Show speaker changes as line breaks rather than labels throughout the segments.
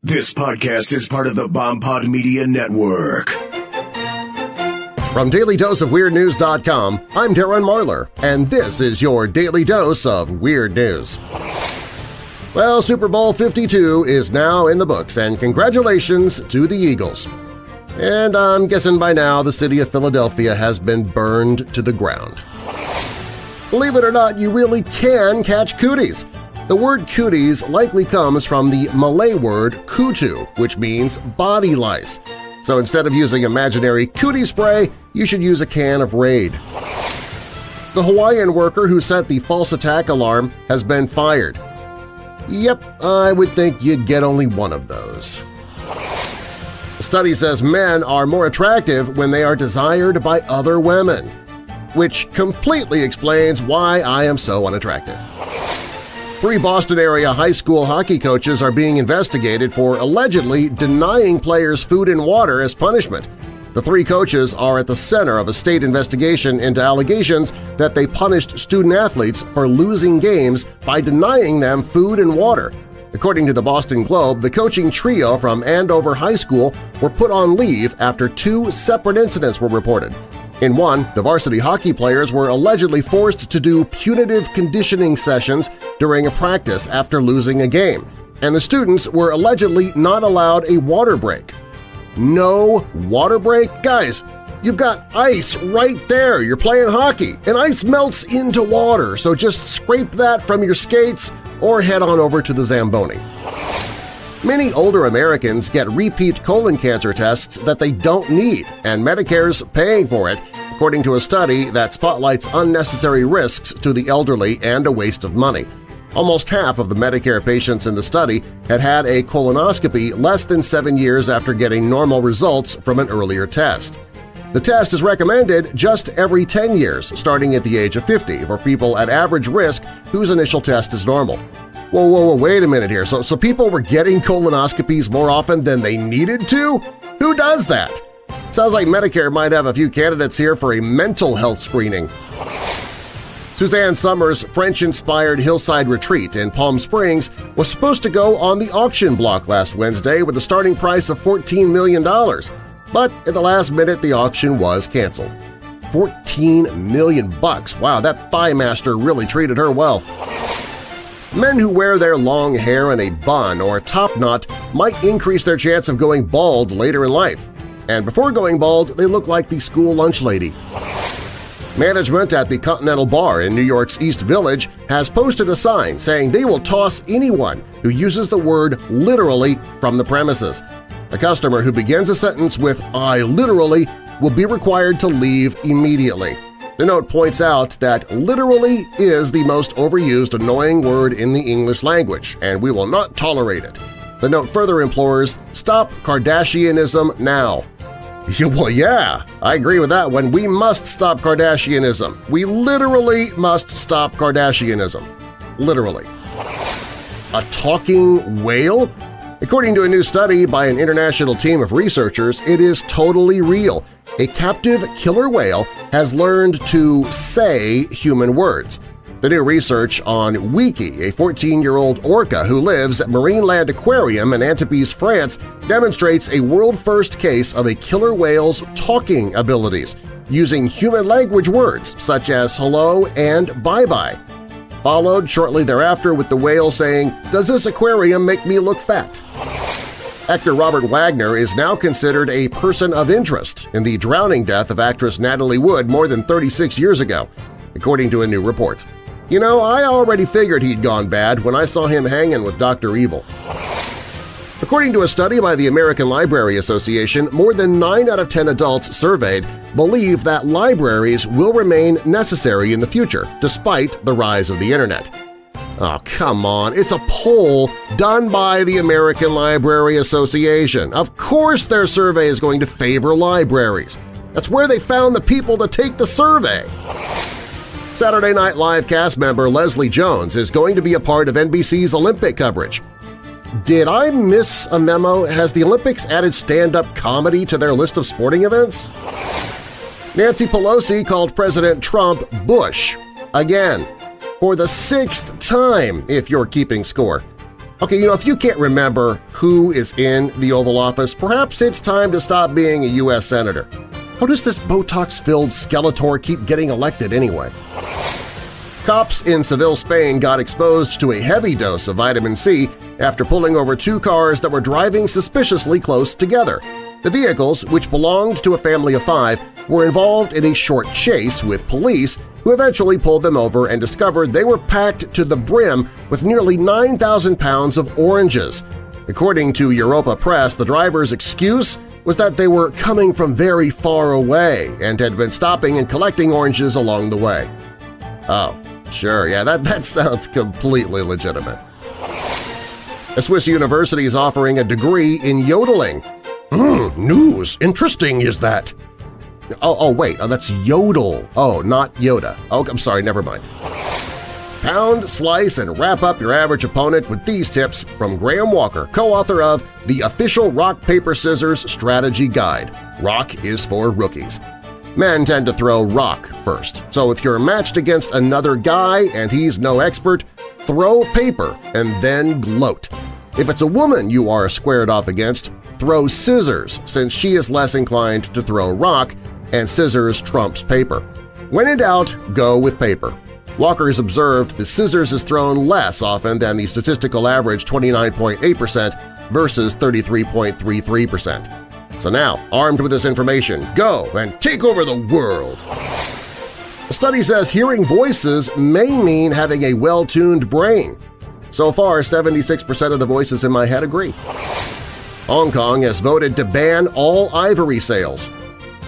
This podcast is part of the BombPod Media Network.
From DailyDoseOfWeirdNews.com, I'm Darren Marlar, and this is your Daily Dose of Weird News. Well, Super Bowl 52 is now in the books, and congratulations to the Eagles. And I'm guessing by now the city of Philadelphia has been burned to the ground. Believe it or not, you really can catch cooties. The word cooties likely comes from the Malay word kutu, which means body lice. So instead of using imaginary cootie spray, you should use a can of Raid. The Hawaiian worker who set the false attack alarm has been fired. Yep, I would think you'd get only one of those. The study says men are more attractive when they are desired by other women, which completely explains why I am so unattractive. 3 Boston-area high school hockey coaches are being investigated for allegedly denying players food and water as punishment. The 3 coaches are at the center of a state investigation into allegations that they punished student-athletes for losing games by denying them food and water. According to the Boston Globe, the coaching trio from Andover High School were put on leave after 2 separate incidents were reported. In one, the varsity hockey players were allegedly forced to do punitive conditioning sessions during a practice after losing a game, and the students were allegedly not allowed a water break. No water break? Guys, you've got ice right there. You're playing hockey, and ice melts into water, so just scrape that from your skates or head on over to the Zamboni. Many older Americans get repeat colon cancer tests that they don't need, and Medicare's paying for it, according to a study that spotlights unnecessary risks to the elderly and a waste of money. Almost half of the Medicare patients in the study had had a colonoscopy less than 7 years after getting normal results from an earlier test. The test is recommended just every 10 years, starting at the age of 50, for people at average risk whose initial test is normal. Whoa, wait a minute here. So people were getting colonoscopies more often than they needed to? Who does that? Sounds like Medicare might have a few candidates here for a mental health screening. Suzanne Summers' French-inspired hillside retreat in Palm Springs was supposed to go on the auction block last Wednesday with a starting price of $14 million, but at the last minute the auction was canceled. $14 million bucks. Wow, that thigh master really treated her well. Men who wear their long hair in a bun or top knot might increase their chance of going bald later in life. And before going bald, they look like the school lunch lady. Management at the Continental Bar in New York's East Village has posted a sign saying they will toss anyone who uses the word literally from the premises. A customer who begins a sentence with "I literally" will be required to leave immediately. The note points out that literally is the most overused annoying word in the English language, and we will not tolerate it. The note further implores, "Stop Kardashianism now." Well, yeah, I agree with that one. We must stop Kardashianism. We literally must stop Kardashianism. Literally. A talking whale? According to a new study by an international team of researchers, it is totally real. A captive killer whale has learned to say human words. The new research on Wiki, a 14-year-old orca who lives at Marineland Aquarium in Antibes, France, demonstrates a world-first case of a killer whale's talking abilities, using human language words such as hello and bye-bye. Followed shortly thereafter with the whale saying, "Does this aquarium make me look fat?" Actor Robert Wagner is now considered a person of interest in the drowning death of actress Natalie Wood more than 36 years ago, according to a new report. You know, I already figured he'd gone bad when I saw him hanging with Dr. Evil. According to a study by the American Library Association, more than 9 out of 10 adults surveyed believe that libraries will remain necessary in the future, despite the rise of the Internet. Oh, come on, it's a poll done by the American Library Association. Of course their survey is going to favor libraries. That's where they found the people to take the survey. Saturday Night Live cast member Leslie Jones is going to be a part of NBC's Olympic coverage. Did I miss a memo? Has the Olympics added stand-up comedy to their list of sporting events? Nancy Pelosi called President Trump Bush again, for the 6th time if you're keeping score. Okay, if you can't remember who is in the Oval Office, perhaps it's time to stop being a U.S. Senator. How does this Botox-filled Skeletor keep getting elected anyway? Cops in Seville, Spain got exposed to a heavy dose of vitamin C after pulling over two cars that were driving suspiciously close together. The vehicles, which belonged to a family of 5, were involved in a short chase with police who eventually pulled them over and discovered they were packed to the brim with nearly 9,000 pounds of oranges. According to Europa Press, the driver's excuse was that they were coming from very far away and had been stopping and collecting oranges along the way. Oh, sure, yeah, that sounds completely legitimate. A Swiss university is offering a degree in yodeling. News! Interesting is that! Oh, wait, that's yodel. Oh, not Yoda. Oh, I'm sorry, never mind. Pound, slice, and wrap up your average opponent with these tips from Graham Walker, co-author of the official Rock, Paper, Scissors Strategy Guide. Rock is for rookies. Men tend to throw rock first, so if you're matched against another guy and he's no expert, throw paper and then gloat. If it's a woman you are squared off against, throw scissors since she is less inclined to throw rock and scissors trumps paper. When in doubt, go with paper. Walker has observed the scissors is thrown less often than the statistical average 29.8% versus 33.33%. So now, armed with this information, go and take over the world! The study says hearing voices may mean having a well-tuned brain. So far, 76% of the voices in my head agree. Hong Kong has voted to ban all ivory sales.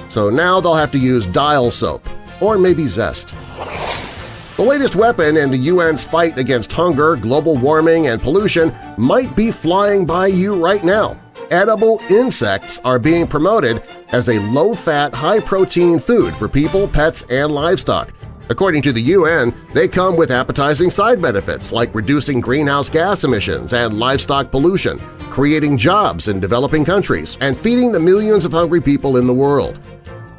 So now they'll have to use dial soap, or maybe Zest. The latest weapon in the UN's fight against hunger, global warming, and pollution might be flying by you right now. Edible insects are being promoted as a low-fat, high-protein food for people, pets, and livestock. According to the UN, they come with appetizing side benefits like reducing greenhouse gas emissions and livestock pollution, creating jobs in developing countries, and feeding the millions of hungry people in the world.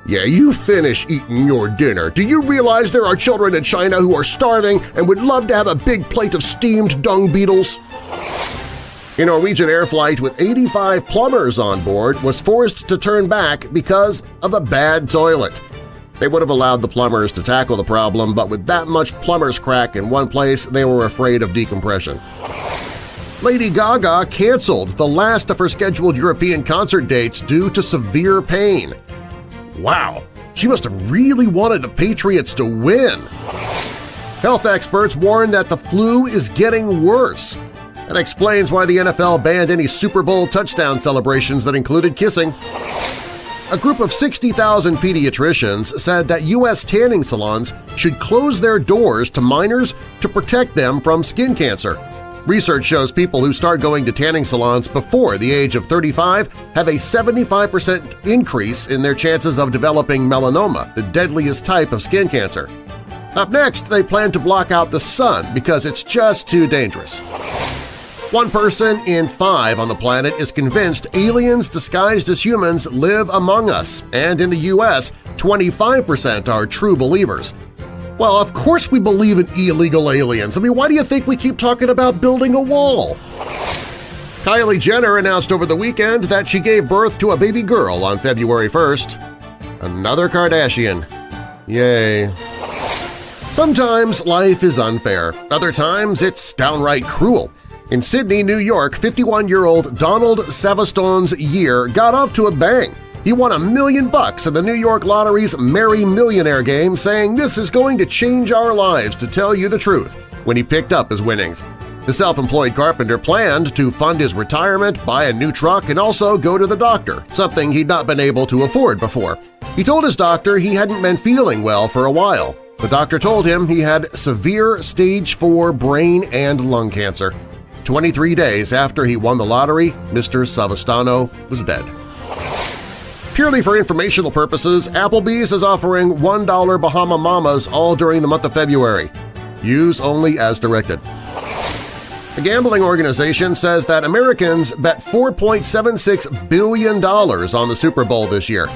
Yeah, you finish eating your dinner. Do you realize there are children in China who are starving and would love to have a big plate of steamed dung beetles? A Norwegian air flight with 85 plumbers on board was forced to turn back because of a bad toilet. They would have allowed the plumbers to tackle the problem, but with that much plumber's crack in one place, they were afraid of decompression. Lady Gaga canceled the last of her scheduled European concert dates due to severe pain. Wow, she must have really wanted the Patriots to win. Health experts warn that the flu is getting worse. That explains why the NFL banned any Super Bowl touchdown celebrations that included kissing. A group of 60,000 pediatricians said that U.S. tanning salons should close their doors to minors to protect them from skin cancer. Research shows people who start going to tanning salons before the age of 35 have a 75% increase in their chances of developing melanoma, the deadliest type of skin cancer. Up next, they plan to block out the sun because it's just too dangerous. 1 person in 5 on the planet is convinced aliens disguised as humans live among us, and in the U.S., 25% are true believers. Well, of course we believe in illegal aliens. I mean, why do you think we keep talking about building a wall? Kylie Jenner announced over the weekend that she gave birth to a baby girl on February 1st. Another Kardashian. Yay. Sometimes life is unfair. Other times it's downright cruel. In Sydney, New York, 51-year-old Donald Savastone's year got off to a bang. He won $1 million in the New York Lottery's Merry Millionaire game, saying this is going to change our lives to tell you the truth when he picked up his winnings. The self-employed carpenter planned to fund his retirement, buy a new truck, and also go to the doctor, something he'd not been able to afford before. He told his doctor he hadn't been feeling well for a while. The doctor told him he had severe stage 4 brain and lung cancer. 23 days after he won the lottery, Mr. Savastano was dead. Purely for informational purposes, Applebee's is offering $1 Bahama Mamas all during the month of February. Use only as directed. A gambling organization says that Americans bet $4.76 billion on the Super Bowl this year.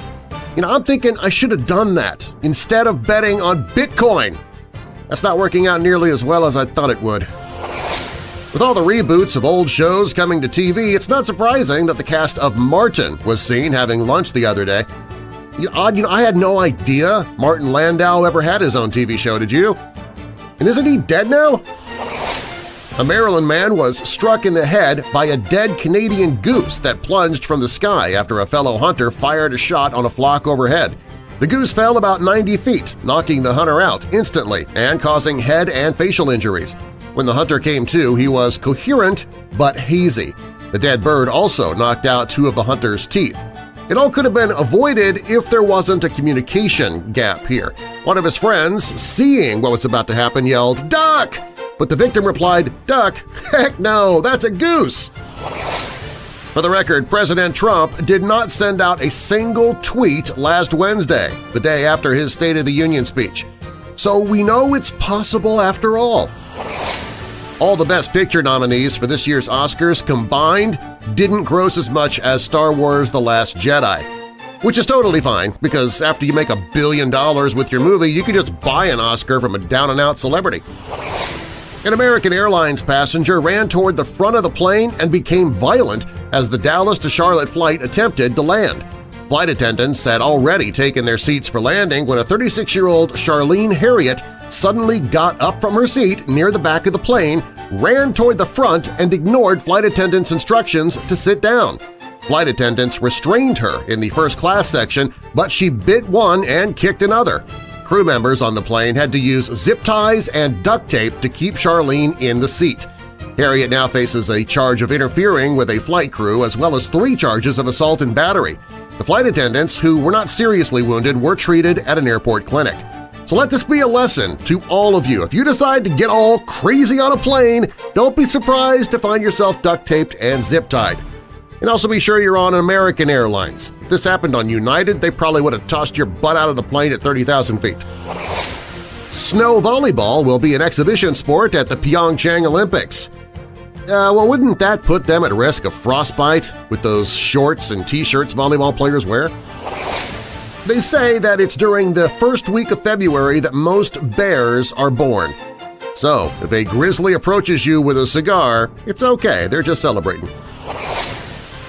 I'm thinking I should have done that instead of betting on Bitcoin. That's not working out nearly as well as I thought it would. With all the reboots of old shows coming to TV, it's not surprising that the cast of Martin was seen having lunch the other day. I had no idea Martin Landau ever had his own TV show, did you? And isn't he dead now? A Maryland man was struck in the head by a dead Canadian goose that plunged from the sky after a fellow hunter fired a shot on a flock overhead. The goose fell about 90 feet, knocking the hunter out instantly and causing head and facial injuries. When the hunter came to, he was coherent but hazy. The dead bird also knocked out 2 of the hunter's teeth. It all could have been avoided if there wasn't a communication gap here. One of his friends, seeing what was about to happen, yelled, "Duck!" But the victim replied, "Duck? Heck no, that's a goose!" For the record, President Trump did not send out a single tweet last Wednesday, the day after his State of the Union speech. So we know it's possible after all. All the Best Picture nominees for this year's Oscars combined didn't gross as much as Star Wars: The Last Jedi, which is totally fine because after you make $1 billion with your movie, you can just buy an Oscar from a down-and-out celebrity. An American Airlines passenger ran toward the front of the plane and became violent as the Dallas to Charlotte flight attempted to land. Flight attendants had already taken their seats for landing when a 36-year-old Charlene Harriet suddenly got up from her seat near the back of the plane, ran toward the front, and ignored flight attendants' instructions to sit down. Flight attendants restrained her in the first-class section, but she bit one and kicked another. Crew members on the plane had to use zip ties and duct tape to keep Charlene in the seat. Harriet now faces a charge of interfering with a flight crew as well as 3 charges of assault and battery. The flight attendants, who were not seriously wounded, were treated at an airport clinic. So let this be a lesson to all of you. If you decide to get all crazy on a plane, don't be surprised to find yourself duct-taped and zip-tied. And also be sure you're on American Airlines. If this happened on United, they probably would have tossed your butt out of the plane at 30,000 feet. Snow volleyball will be an exhibition sport at the Pyeongchang Olympics. Well, wouldn't that put them at risk of frostbite with those shorts and t-shirts volleyball players wear? They say that it's during the first week of February that most bears are born. So if a grizzly approaches you with a cigar, it's okay, they're just celebrating.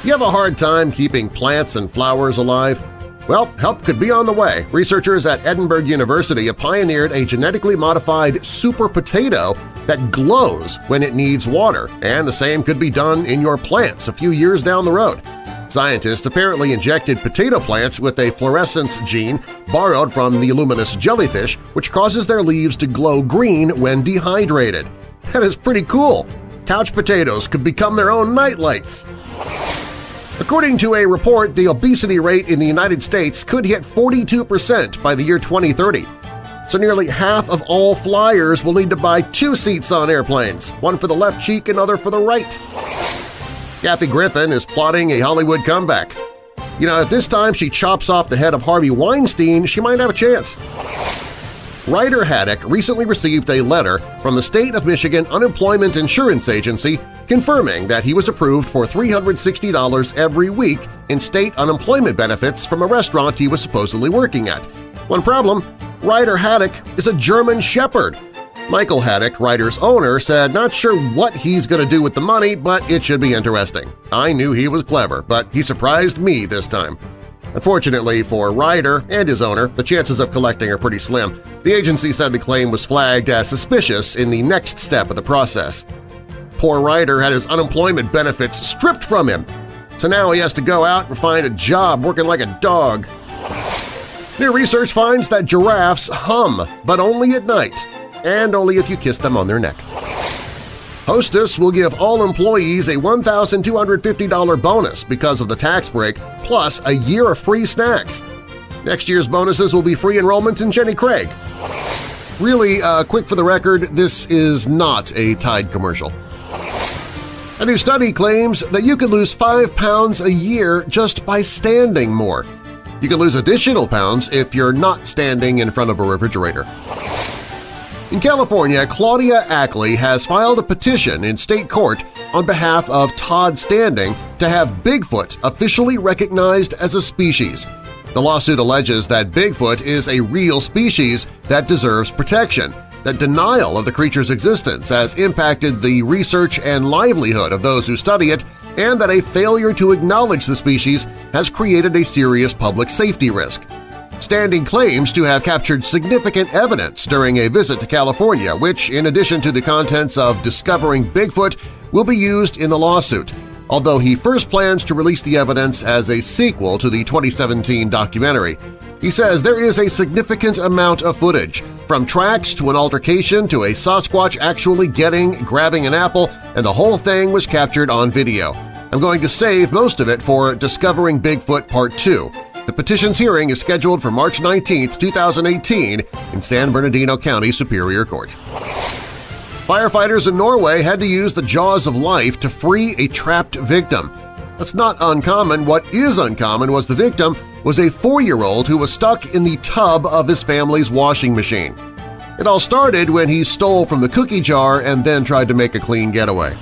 You have a hard time keeping plants and flowers alive? Well, help could be on the way. Researchers at Edinburgh University have pioneered a genetically modified super potato that glows when it needs water, and the same could be done in your plants a few years down the road. Scientists apparently injected potato plants with a fluorescence gene borrowed from the luminous jellyfish, which causes their leaves to glow green when dehydrated. That is pretty cool! Couch potatoes could become their own nightlights! According to a report, the obesity rate in the United States could hit 42% by the year 2030. So nearly half of all flyers will need to buy 2 seats on airplanes, one for the left cheek and other for the right. Kathy Griffin is plotting a Hollywood comeback. You know, if this time she chops off the head of Harvey Weinstein, she might have a chance. Ryder Haddock recently received a letter from the State of Michigan Unemployment Insurance Agency confirming that he was approved for $360 every week in state unemployment benefits from a restaurant he was supposedly working at. One problem, Ryder Haddock is a German Shepherd. Michael Haddock, Ryder's owner, said not sure what he's going to do with the money, but it should be interesting. I knew he was clever, but he surprised me this time. Unfortunately for Ryder and his owner, the chances of collecting are pretty slim. The agency said the claim was flagged as suspicious in the next step of the process. Poor Ryder had his unemployment benefits stripped from him, so now he has to go out and find a job working like a dog. New research finds that giraffes hum, but only at night, and only if you kiss them on their neck. Hostess will give all employees a $1,250 bonus because of the tax break, plus a year of free snacks. Next year's bonuses will be free enrollment in Jenny Craig. Really, quick for the record, this is not a Tide commercial. A new study claims that you can lose 5 pounds a year just by standing more. You can lose additional pounds if you're not standing in front of a refrigerator. In California, Claudia Ackley has filed a petition in state court on behalf of Todd Standing to have Bigfoot officially recognized as a species. The lawsuit alleges that Bigfoot is a real species that deserves protection, that denial of the creature's existence has impacted the research and livelihood of those who study it, and that a failure to acknowledge the species has created a serious public safety risk. Standing claims to have captured significant evidence during a visit to California, which, in addition to the contents of Discovering Bigfoot, will be used in the lawsuit, although he first plans to release the evidence as a sequel to the 2017 documentary. He says there is a significant amount of footage, from tracks to an altercation to a Sasquatch actually grabbing an apple, and the whole thing was captured on video. I'm going to save most of it for Discovering Bigfoot Part 2. The petition's hearing is scheduled for March 19, 2018 in San Bernardino County Superior Court. Firefighters in Norway had to use the jaws of life to free a trapped victim. That's not uncommon. What is uncommon was the victim was a 4-year-old who was stuck in the tub of his family's washing machine. It all started when he stole from the cookie jar and then tried to make a clean getaway.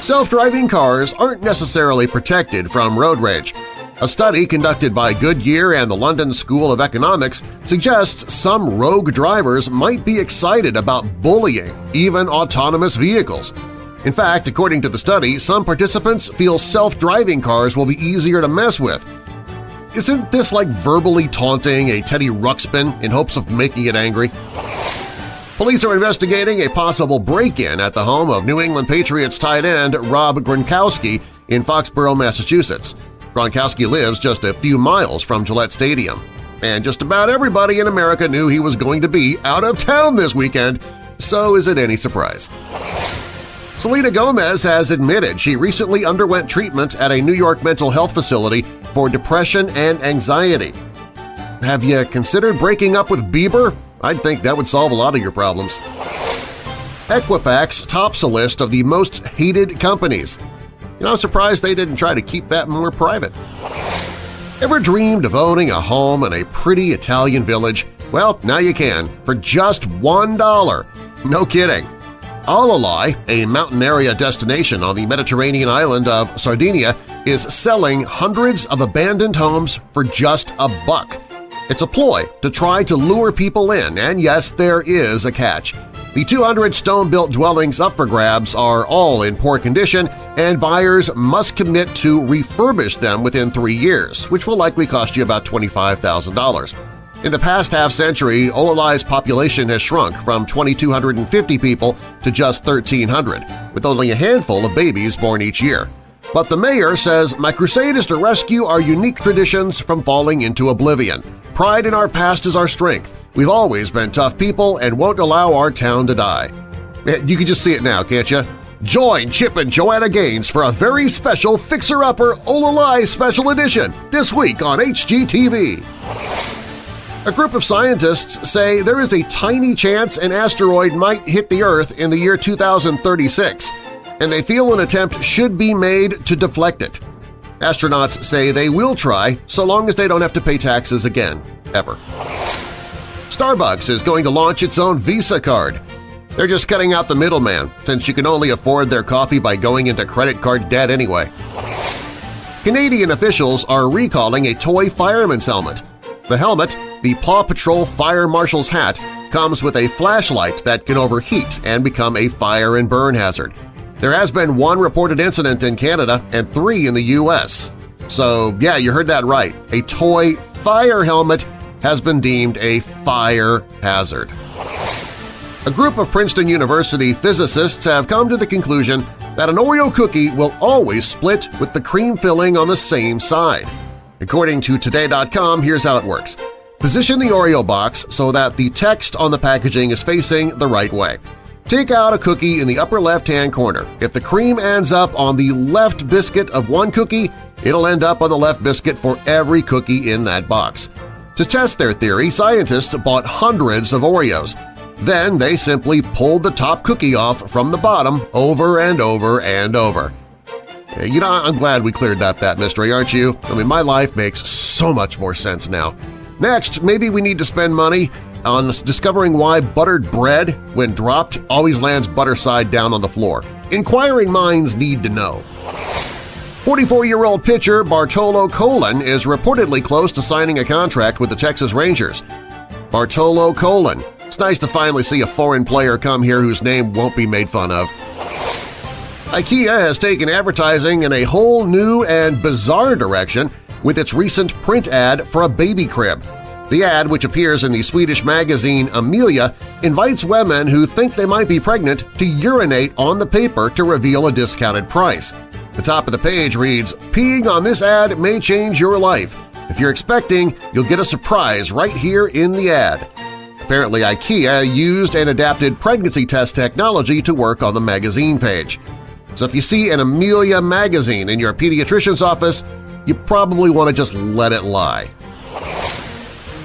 Self-driving cars aren't necessarily protected from road rage. A study conducted by Goodyear and the London School of Economics suggests some rogue drivers might be excited about bullying even autonomous vehicles. In fact, according to the study, some participants feel self-driving cars will be easier to mess with. Isn't this like verbally taunting a Teddy Ruxpin in hopes of making it angry? Police are investigating a possible break-in at the home of New England Patriots tight end Rob Gronkowski in Foxborough, Massachusetts. Gronkowski lives just a few miles from Gillette Stadium, and just about everybody in America knew he was going to be out of town this weekend, so is it any surprise? Selena Gomez has admitted she recently underwent treatment at a New York mental health facility for depression and anxiety. Have you considered breaking up with Bieber? I'd think that would solve a lot of your problems. Equifax tops a list of the most hated companies. I'm surprised they didn't try to keep that more private. Ever dreamed of owning a home in a pretty Italian village? Well, now you can, for just $1. No kidding. Alalai, a mountain area destination on the Mediterranean island of Sardinia, is selling hundreds of abandoned homes for just $1. It's a ploy to try to lure people in, and yes, there is a catch. The 200 stone-built dwellings up for grabs are all in poor condition, and buyers must commit to refurbish them within 3 years, which will likely cost you about $25,000. In the past half-century, Olalai's population has shrunk from 2,250 people to just 1,300, with only a handful of babies born each year. But the mayor says, "My crusade is to rescue our unique traditions from falling into oblivion. Pride in our past is our strength. We've always been tough people and won't allow our town to die." You can just see it now, can't you? Join Chip and Joanna Gaines for a very special Fixer-Upper Olalai Special Edition this week on HGTV. A group of scientists say there is a tiny chance an asteroid might hit the Earth in the year 2036, and they feel an attempt should be made to deflect it. Astronauts say they will try so long as they don't have to pay taxes again, ever. Starbucks is going to launch its own Visa card. They're just cutting out the middleman, since you can only afford their coffee by going into credit card debt anyway. Canadian officials are recalling a toy fireman's helmet. The helmet, the Paw Patrol Fire Marshal's hat, comes with a flashlight that can overheat and become a fire and burn hazard. There has been 1 reported incident in Canada and 3 in the U.S. So yeah, you heard that right. A toy fire helmet has been deemed a fire hazard. A group of Princeton University physicists have come to the conclusion that an Oreo cookie will always split with the cream filling on the same side. According to Today.com, here's how it works. Position the Oreo box so that the text on the packaging is facing the right way. Take out a cookie in the upper left-hand corner. If the cream ends up on the left biscuit of one cookie, it'll end up on the left biscuit for every cookie in that box. To test their theory, scientists bought hundreds of Oreos. Then they simply pulled the top cookie off from the bottom over and over and over. You know, I'm glad we cleared that mystery, aren't you? I mean, my life makes so much more sense now. Next, maybe we need to spend money on discovering why buttered bread, when dropped, always lands butter side down on the floor. Inquiring minds need to know. 44-year-old pitcher Bartolo Colon is reportedly close to signing a contract with the Texas Rangers. Bartolo Colon, It's nice to finally see a foreign player come here whose name won't be made fun of. IKEA has taken advertising in a whole new and bizarre direction with its recent print ad for a baby crib. The ad, which appears in the Swedish magazine Amelia, invites women who think they might be pregnant to urinate on the paper to reveal a discounted price. The top of the page reads, "Peeing on this ad may change your life. If you're expecting, you'll get a surprise right here in the ad." Apparently IKEA used and adapted pregnancy test technology to work on the magazine page. So if you see an Amelia magazine in your pediatrician's office, you probably want to just let it lie.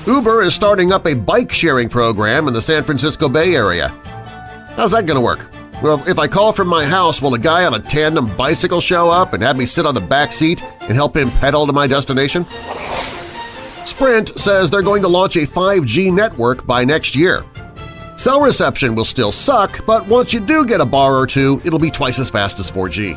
Uber is starting up a bike-sharing program in the San Francisco Bay Area. How's that going to work? Well, if I call from my house, will a guy on a tandem bicycle show up and have me sit on the back seat and help him pedal to my destination? Sprint says they're going to launch a 5G network by next year. Cell reception will still suck, but once you do get a bar or two, it'll be twice as fast as 4G.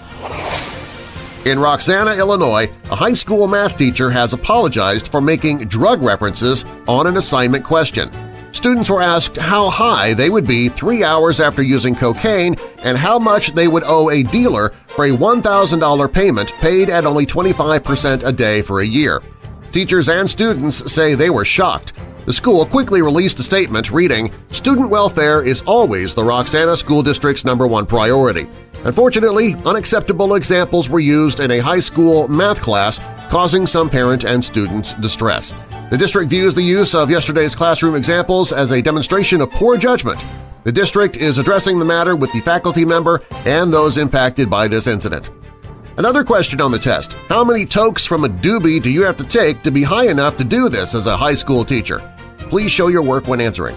In Roxana, Illinois, a high school math teacher has apologized for making drug references on an assignment question. Students were asked how high they would be 3 hours after using cocaine and how much they would owe a dealer for a $1,000 payment paid at only 25% a day for a year. Teachers and students say they were shocked. The school quickly released a statement reading, "Student welfare is always the Roxana School District's #1 priority. Unfortunately, unacceptable examples were used in a high school math class, causing some parent and students distress. The district views the use of yesterday's classroom examples as a demonstration of poor judgment. The district is addressing the matter with the faculty member and those impacted by this incident." Another question on the test, how many tokes from a doobie do you have to take to be high enough to do this as a high school teacher? Please show your work when answering.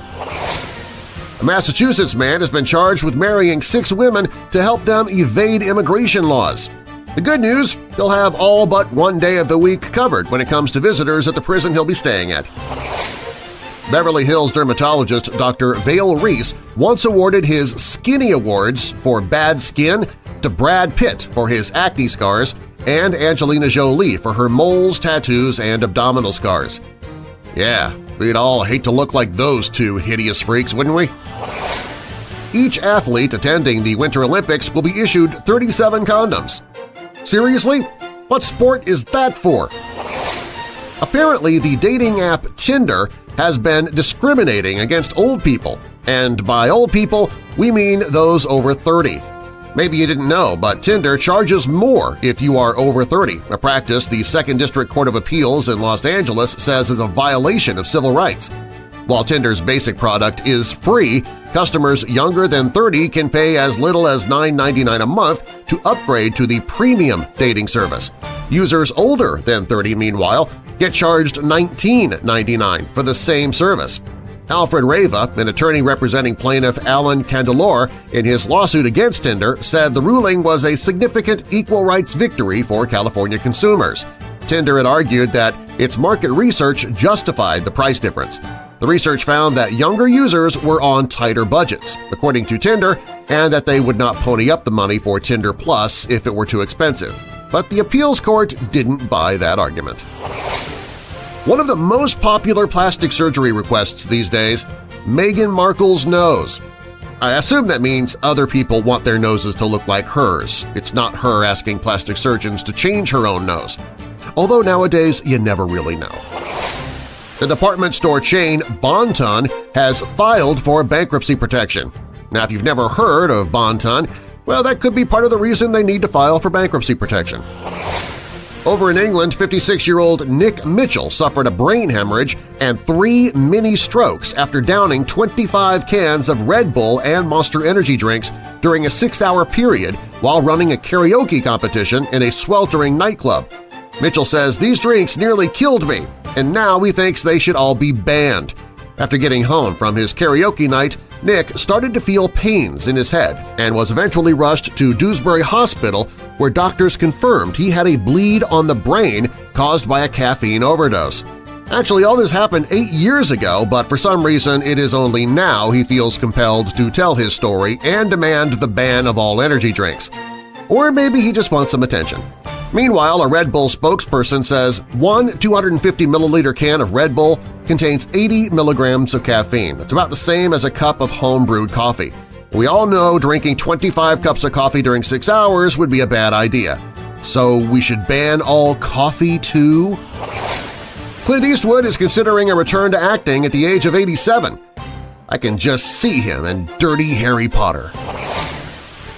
A Massachusetts man has been charged with marrying 6 women to help them evade immigration laws. The good news, he'll have all but one day of the week covered when it comes to visitors at the prison he'll be staying at. Beverly Hills dermatologist Dr. Vale Reese once awarded his Skinny Awards for bad skin to Brad Pitt for his acne scars and Angelina Jolie for her moles, tattoos, and abdominal scars. Yeah, we'd all hate to look like those two hideous freaks, wouldn't we? Each athlete attending the Winter Olympics will be issued 37 condoms. Seriously? What sport is that for? Apparently, the dating app Tinder has been discriminating against old people, and by old people, we mean those over 30. Maybe you didn't know, but Tinder charges more if you are over 30, a practice the 2nd District Court of Appeals in Los Angeles says is a violation of civil rights. While Tinder's basic product is free, customers younger than 30 can pay as little as $9.99 a month to upgrade to the premium dating service. Users older than 30, meanwhile, get charged $19.99 for the same service. Alfred Rava, an attorney representing plaintiff Alan Candelore in his lawsuit against Tinder, said the ruling was a significant equal rights victory for California consumers. Tinder had argued that its market research justified the price difference. The research found that younger users were on tighter budgets, according to Tinder, and that they would not pony up the money for Tinder Plus if it were too expensive. But the appeals court didn't buy that argument. One of the most popular plastic surgery requests these days, Meghan Markle's nose. I assume that means other people want their noses to look like hers. It's not her asking plastic surgeons to change her own nose. Although nowadays you never really know. The department store chain Bon-Ton has filed for bankruptcy protection. Now, if you've never heard of Bon-Ton, well, that could be part of the reason they need to file for bankruptcy protection. Over in England, 56-year-old Nick Mitchell suffered a brain hemorrhage and 3 mini-strokes after downing 25 cans of Red Bull and Monster Energy drinks during a 6-hour period while running a karaoke competition in a sweltering nightclub. Mitchell says, "These drinks nearly killed me, and now he thinks they should all be banned." After getting home from his karaoke night, Nick started to feel pains in his head and was eventually rushed to Dewsbury Hospital, where doctors confirmed he had a bleed on the brain caused by a caffeine overdose. Actually, all this happened 8 years ago, but for some reason it is only now he feels compelled to tell his story and demand the ban of all energy drinks. Or maybe he just wants some attention. Meanwhile, a Red Bull spokesperson says one 250-milliliter can of Red Bull contains 80 milligrams of caffeine. It's about the same as a cup of home-brewed coffee. We all know drinking 25 cups of coffee during 6 hours would be a bad idea. So we should ban all coffee too? Clint Eastwood is considering a return to acting at the age of 87. I can just see him in Dirty Harry Potter.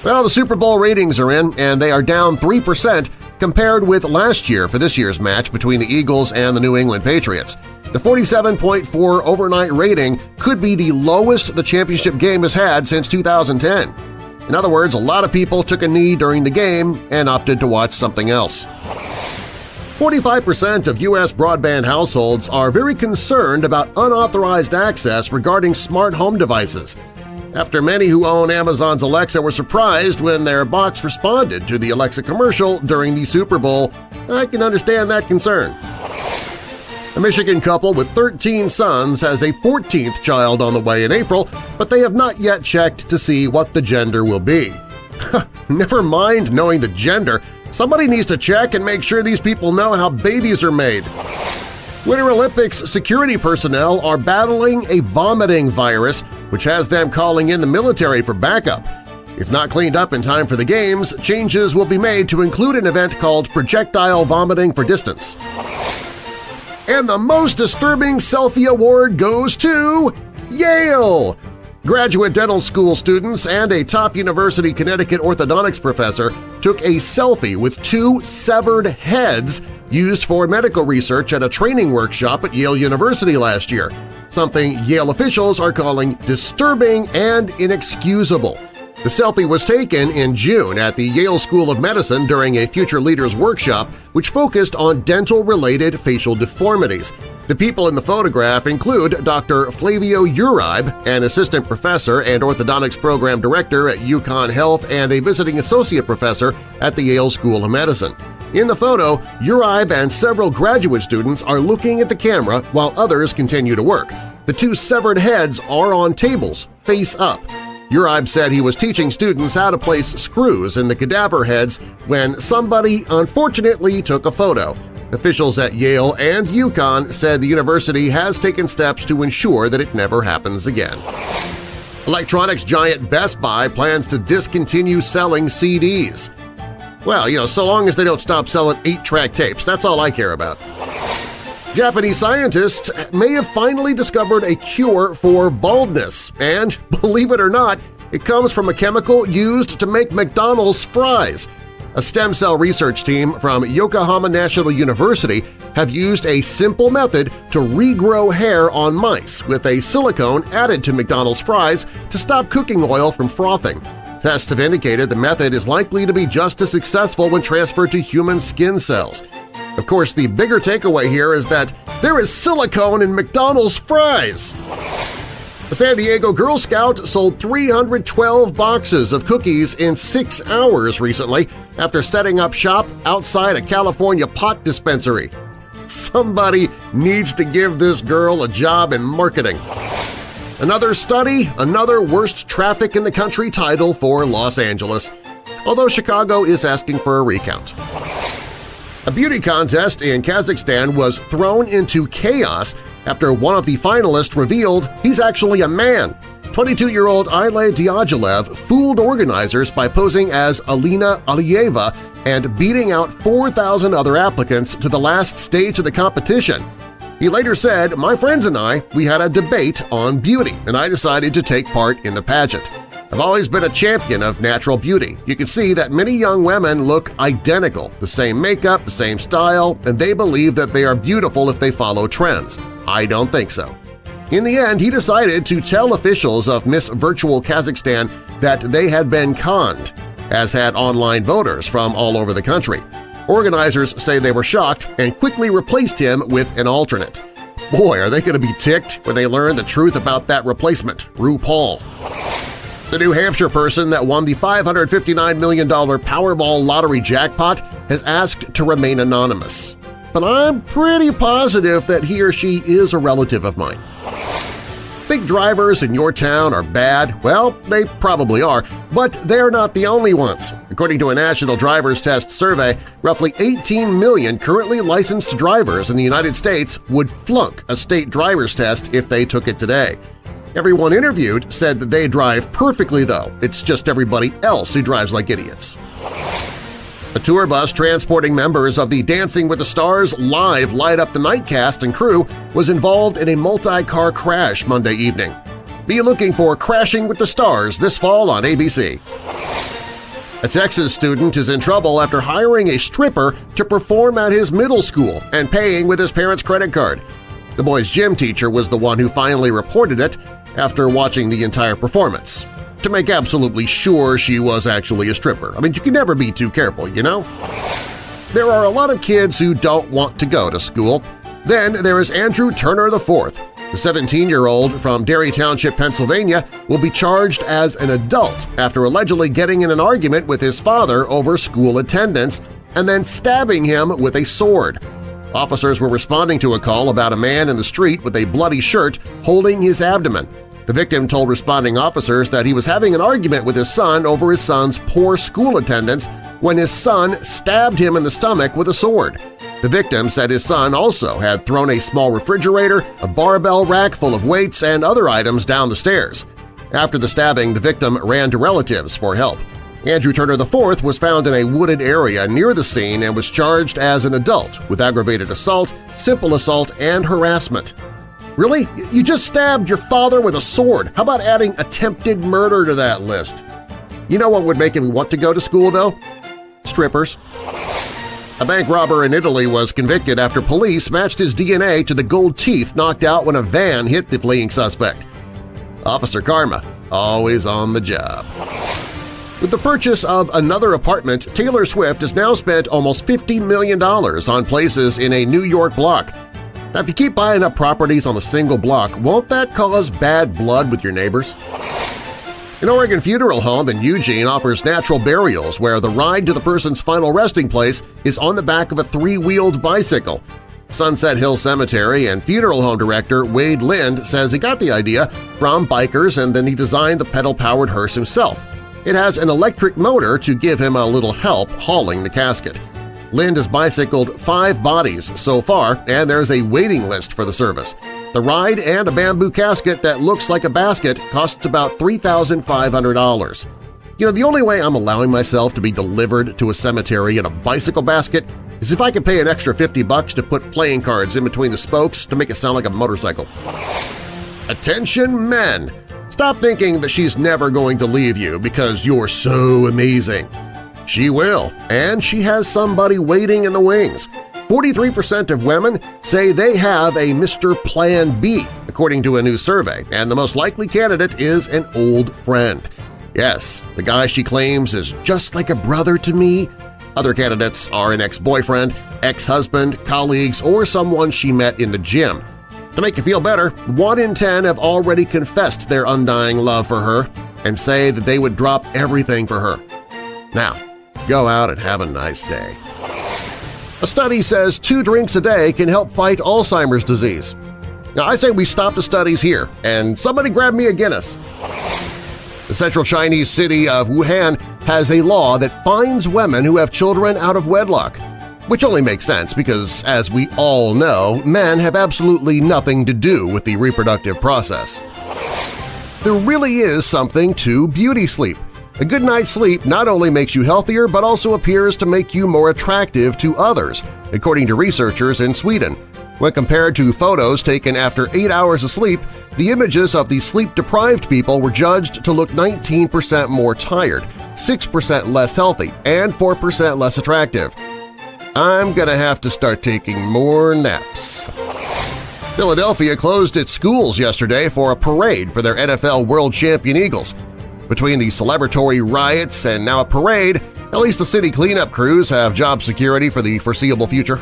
Well, the Super Bowl ratings are in, and they are down 3% compared with last year for this year's match between the Eagles and the New England Patriots. The 47.4 overnight rating could be the lowest the championship game has had since 2010. In other words, a lot of people took a knee during the game and opted to watch something else. 45% of U.S. broadband households are very concerned about unauthorized access regarding smart home devices. After many who own Amazon's Alexa were surprised when their box responded to the Alexa commercial during the Super Bowl, I can understand that concern. A Michigan couple with 13 sons has a 14th child on the way in April, but they have not yet checked to see what the gender will be. Never mind knowing the gender, somebody needs to check and make sure these people know how babies are made. Winter Olympics security personnel are battling a vomiting virus, which has them calling in the military for backup. If not cleaned up in time for the Games, changes will be made to include an event called Projectile Vomiting for Distance. And the most disturbing selfie award goes to Yale! Graduate dental school students and a top University Connecticut orthodontics professor took a selfie with 2 severed heads used for medical research at a training workshop at Yale University last year, something Yale officials are calling disturbing and inexcusable. The selfie was taken in June at the Yale School of Medicine during a Future Leaders workshop which focused on dental-related facial deformities. The people in the photograph include Dr. Flavio Uribe, an assistant professor and orthodontics program director at UConn Health and a visiting associate professor at the Yale School of Medicine. In the photo, Uribe and several graduate students are looking at the camera while others continue to work. The 2 severed heads are on tables, face up. Uribe said he was teaching students how to place screws in the cadaver heads when somebody unfortunately took a photo. Officials at Yale and UConn said the university has taken steps to ensure that it never happens again. Electronics giant Best Buy plans to discontinue selling CDs. Well, so long as they don't stop selling 8-track tapes, that's all I care about. Japanese scientists may have finally discovered a cure for baldness, and believe it or not, it comes from a chemical used to make McDonald's fries. A stem cell research team from Yokohama National University have used a simple method to regrow hair on mice with a silicone added to McDonald's fries to stop cooking oil from frothing. Tests have indicated the method is likely to be just as successful when transferred to human skin cells. Of course, the bigger takeaway here is that there is silicone in McDonald's fries! A San Diego Girl Scout sold 312 boxes of cookies in 6 hours recently after setting up shop outside a California pot dispensary. Somebody needs to give this girl a job in marketing. Another study, another worst traffic in the country title for Los Angeles, although Chicago is asking for a recount. A beauty contest in Kazakhstan was thrown into chaos after one of the finalists revealed he's actually a man. 22-year-old Aile Diaghilev fooled organizers by posing as Alina Aliyeva and beating out 4,000 other applicants to the last stage of the competition. He later said, "My friends and we had a debate on beauty, and I decided to take part in the pageant. I've always been a champion of natural beauty. You can see that many young women look identical, the same makeup, the same style, and they believe that they are beautiful if they follow trends. I don't think so." In the end, he decided to tell officials of Miss Virtual Kazakhstan that they had been conned, as had online voters from all over the country. Organizers say they were shocked and quickly replaced him with an alternate. Boy, are they going to be ticked when they learn the truth about that replacement, RuPaul. The New Hampshire person that won the $559 million Powerball lottery jackpot has asked to remain anonymous. But I'm pretty positive that he or she is a relative of mine. think drivers in your town are bad? Well, they probably are, but they're not the only ones. According to a national driver's test survey, roughly 18 million currently licensed drivers in the United States would flunk a state driver's test if they took it today. Everyone interviewed said that they drive perfectly, though. It's just everybody else who drives like idiots. A tour bus transporting members of the Dancing with the Stars live Light Up the Night cast and crew was involved in a multi-car crash Monday evening. Be looking for Crashing with the Stars this fall on ABC. A Texas student is in trouble after hiring a stripper to perform at his middle school and paying with his parents' credit card. The boy's gym teacher was the one who finally reported it after watching the entire performance, to make absolutely sure she was actually a stripper. I mean, you can never be too careful, you know? There are a lot of kids who don't want to go to school. Then there is Andrew Turner IV. The 17-year-old from Derry Township, Pennsylvania, will be charged as an adult after allegedly getting in an argument with his father over school attendance and then stabbing him with a sword. Officers were responding to a call about a man in the street with a bloody shirt holding his abdomen. The victim told responding officers that he was having an argument with his son over his son's poor school attendance when his son stabbed him in the stomach with a sword. The victim said his son also had thrown a small refrigerator, a barbell rack full of weights, and other items down the stairs. After the stabbing, the victim ran to relatives for help. Andrew Turner IV was found in a wooded area near the scene and was charged as an adult with aggravated assault, simple assault, and harassment. Really? You just stabbed your father with a sword. How about adding attempted murder to that list? You know what would make him want to go to school, though? Strippers. A bank robber in Italy was convicted after police matched his DNA to the gold teeth knocked out when a van hit the fleeing suspect. Officer Karma, always on the job. With the purchase of another apartment, Taylor Swift has now spent almost $50 million on places in a New York block. Now, if you keep buying up properties on a single block, won't that cause bad blood with your neighbors? An Oregon funeral home in Eugene offers natural burials where the ride to the person's final resting place is on the back of a three-wheeled bicycle. Sunset Hill Cemetery and funeral home director Wade Lind says he got the idea from bikers and then he designed the pedal-powered hearse himself. It has an electric motor to give him a little help hauling the casket. Lind has bicycled 5 bodies so far, and there's a waiting list for the service. The ride and a bamboo casket that looks like a basket costs about $3,500. You know, the only way I'm allowing myself to be delivered to a cemetery in a bicycle basket is if I can pay an extra $50 to put playing cards in between the spokes to make it sound like a motorcycle. Attention men! Stop thinking that she's never going to leave you because you're so amazing. She will, and she has somebody waiting in the wings. 43% of women say they have a Mr. Plan B, according to a new survey, and the most likely candidate is an old friend. Yes, the guy she claims is just like a brother to me. Other candidates are an ex-boyfriend, ex-husband, colleagues, or someone she met in the gym. To make you feel better, 1 in 10 have already confessed their undying love for her and say that they would drop everything for her. Now, go out and have a nice day. A study says 2 drinks a day can help fight Alzheimer's disease. Now, I say we stop the studies here, and somebody grab me a Guinness. The central Chinese city of Wuhan has a law that fines women who have children out of wedlock, which only makes sense because, as we all know, men have absolutely nothing to do with the reproductive process. There really is something to beauty sleep. A good night's sleep not only makes you healthier but also appears to make you more attractive to others, according to researchers in Sweden. When compared to photos taken after 8 hours of sleep, the images of the sleep-deprived people were judged to look 19% more tired, 6% less healthy, and 4% less attractive. I'm gonna have to start taking more naps. Philadelphia closed its schools yesterday for a parade for their NFL World Champion Eagles. Between the celebratory riots and now a parade, at least the city cleanup crews have job security for the foreseeable future.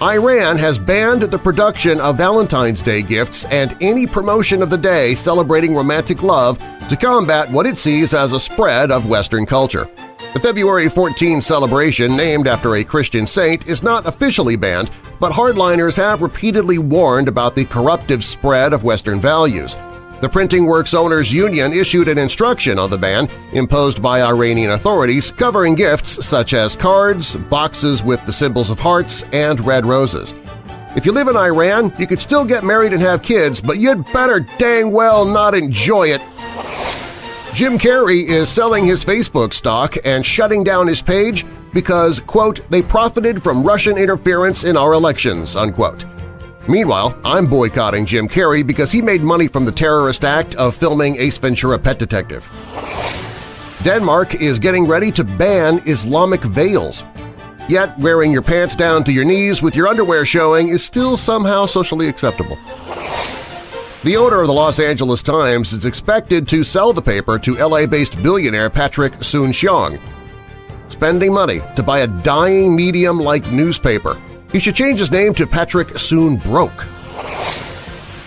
Iran has banned the production of Valentine's Day gifts and any promotion of the day celebrating romantic love to combat what it sees as a spread of Western culture. The February 14 celebration, named after a Christian saint, is not officially banned, but hardliners have repeatedly warned about the corruptive spread of Western values. The Printing Works Owners Union issued an instruction on the ban imposed by Iranian authorities covering gifts such as cards, boxes with the symbols of hearts, and red roses. If you live in Iran, you could still get married and have kids, but you'd better dang well not enjoy it. Jim Carrey is selling his Facebook stock and shutting down his page because, quote, they profited from Russian interference in our elections, unquote. Meanwhile, I'm boycotting Jim Carrey because he made money from the terrorist act of filming Ace Ventura: Pet Detective. Denmark is getting ready to ban Islamic veils. Yet wearing your pants down to your knees with your underwear showing is still somehow socially acceptable. The owner of the Los Angeles Times is expected to sell the paper to LA-based billionaire Patrick Soon-Shiong, spending money to buy a dying medium-like newspaper. He should change his name to Patrick Soon-Broke.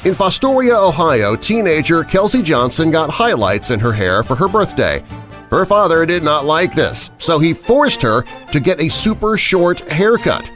In Fostoria, Ohio, teenager Kelsey Johnson got highlights in her hair for her birthday. Her father did not like this, so he forced her to get a super short haircut.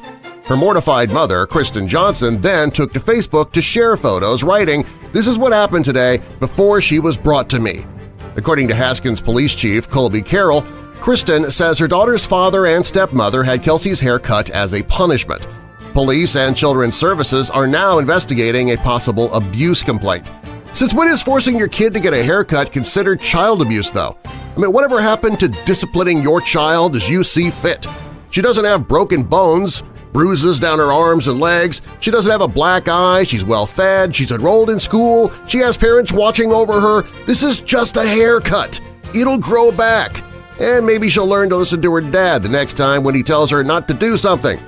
Her mortified mother, Kristen Johnson, then took to Facebook to share photos, writing, "This is what happened today before she was brought to me." According to Haskins Police Chief Colby Carroll, Kristen says her daughter's father and stepmother had Kelsey's hair cut as a punishment. Police and Children's Services are now investigating a possible abuse complaint. Since when is forcing your kid to get a haircut considered child abuse, though? I mean, whatever happened to disciplining your child as you see fit? She doesn't have broken bones, bruises down her arms and legs, she doesn't have a black eye, she's well-fed, she's enrolled in school, she has parents watching over her. This is just a haircut. It'll grow back. And maybe she'll learn to listen to her dad the next time when he tells her not to do something.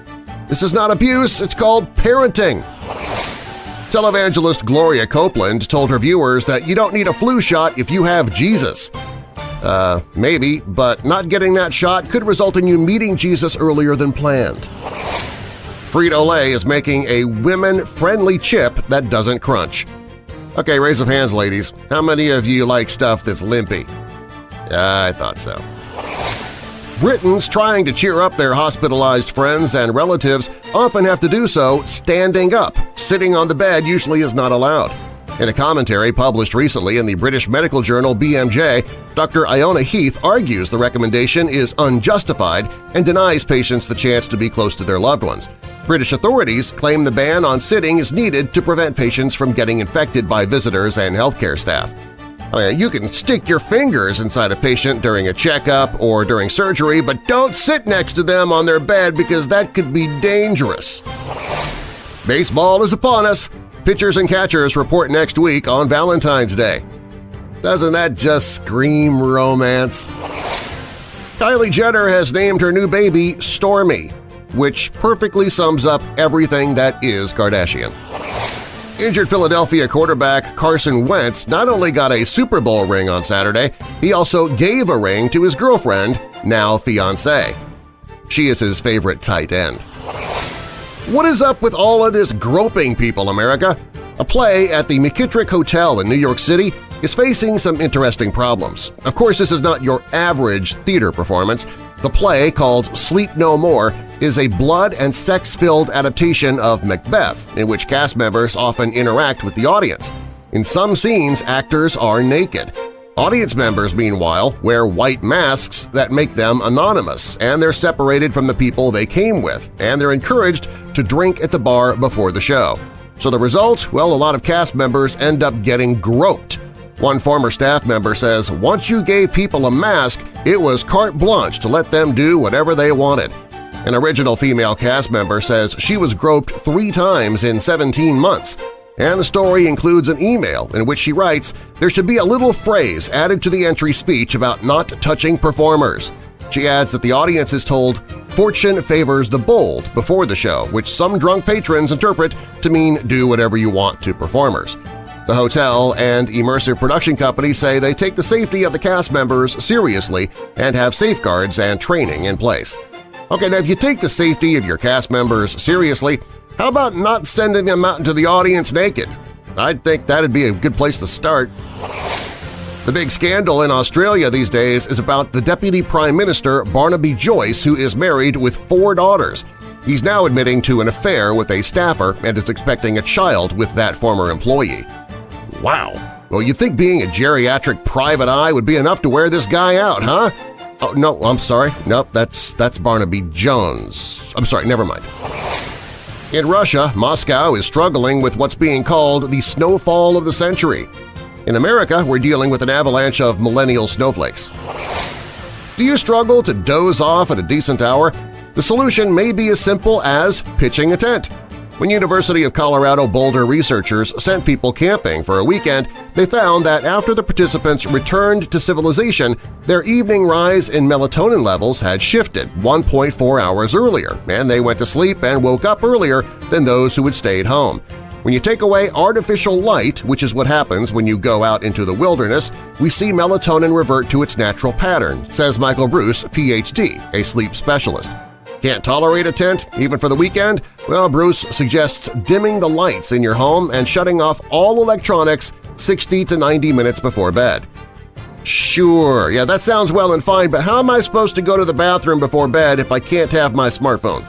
This is not abuse, it's called parenting. Televangelist Gloria Copeland told her viewers that you don't need a flu shot if you have Jesus. Maybe, but not getting that shot could result in you meeting Jesus earlier than planned. Frito-Lay is making a women-friendly chip that doesn't crunch. Okay, raise of hands, ladies. How many of you like stuff that's limpy? I thought so. Britons trying to cheer up their hospitalized friends and relatives often have to do so standing up. Sitting on the bed usually is not allowed. In a commentary published recently in the British medical journal BMJ, Dr. Iona Heath argues the recommendation is unjustified and denies patients the chance to be close to their loved ones. British authorities claim the ban on sitting is needed to prevent patients from getting infected by visitors and healthcare staff. You can stick your fingers inside a patient during a checkup or during surgery, but don't sit next to them on their bed because that could be dangerous. Baseball is upon us. Pitchers and catchers report next week on Valentine's Day. Doesn't that just scream romance? Kylie Jenner has named her new baby Stormy, which perfectly sums up everything that is Kardashian. Injured Philadelphia quarterback Carson Wentz not only got a Super Bowl ring on Saturday, he also gave a ring to his girlfriend, now fiancée. She is his favorite tight end. What is up with all of this groping people, America? A play at the McKittrick Hotel in New York City is facing some interesting problems. Of course, this is not your average theater performance. The play, called Sleep No More, is a blood- and sex-filled adaptation of Macbeth, in which cast members often interact with the audience. In some scenes, actors are naked. Audience members, meanwhile, wear white masks that make them anonymous, and they're separated from the people they came with, and they're encouraged to drink at the bar before the show. So the result? Well, a lot of cast members end up getting groped. One former staff member says once you gave people a mask, it was carte blanche to let them do whatever they wanted. An original female cast member says she was groped 3 times in 17 months. And the story includes an email in which she writes, there should be a little phrase added to the entry speech about not touching performers. She adds that the audience is told, "Fortune favors the bold" before the show, which some drunk patrons interpret to mean do whatever you want to performers. The hotel and immersive production company say they take the safety of the cast members seriously and have safeguards and training in place. Okay, now if you take the safety of your cast members seriously, how about not sending them out into the audience naked? I'd think that'd be a good place to start. The big scandal in Australia these days is about the Deputy Prime Minister Barnaby Joyce, who is married with 4 daughters. He's now admitting to an affair with a staffer and is expecting a child with that former employee. Wow! Well, you'd think being a geriatric private eye would be enough to wear this guy out, huh? Oh, no, I'm sorry. Nope, that's Barnaby Jones. I'm sorry, never mind. In Russia, Moscow is struggling with what's being called the snowfall of the century. In America, we're dealing with an avalanche of millennial snowflakes. Do you struggle to doze off at a decent hour? The solution may be as simple as pitching a tent. When University of Colorado Boulder researchers sent people camping for a weekend, they found that after the participants returned to civilization, their evening rise in melatonin levels had shifted 1.4 hours earlier, and they went to sleep and woke up earlier than those who had stayed home. When you take away artificial light, which is what happens when you go out into the wilderness, we see melatonin revert to its natural pattern, says Michael Bruce, Ph.D., a sleep specialist. Can't tolerate a tent, even for the weekend? Well, Bruce suggests dimming the lights in your home and shutting off all electronics 60 to 90 minutes before bed. Sure, yeah, that sounds well and fine, but how am I supposed to go to the bathroom before bed if I can't have my smartphone?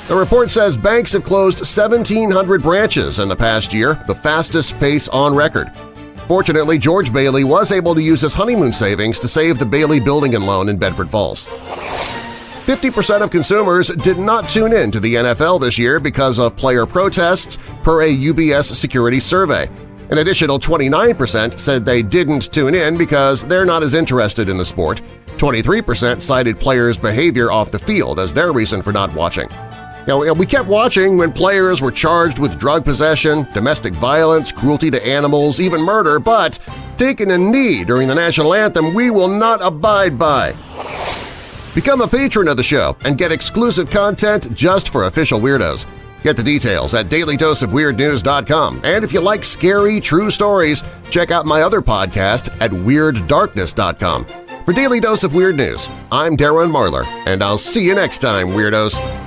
The report says banks have closed 1,700 branches in the past year, the fastest pace on record. Fortunately, George Bailey was able to use his honeymoon savings to save the Bailey Building and Loan in Bedford Falls. 50% of consumers did not tune in to the NFL this year because of player protests, per a UBS security survey. An additional 29% said they didn't tune in because they're not as interested in the sport. 23% cited players' behavior off the field as their reason for not watching. Now, we kept watching when players were charged with drug possession, domestic violence, cruelty to animals, even murder, but taking a knee during the national anthem we will not abide by. Become a patron of the show and get exclusive content just for official weirdos. Get the details at dailydoseofweirdnews.com, and if you like scary, true stories, check out my other podcast at weirddarkness.com. For Daily Dose of Weird News, I'm Darren Marlar, and I'll see you next time, Weirdos!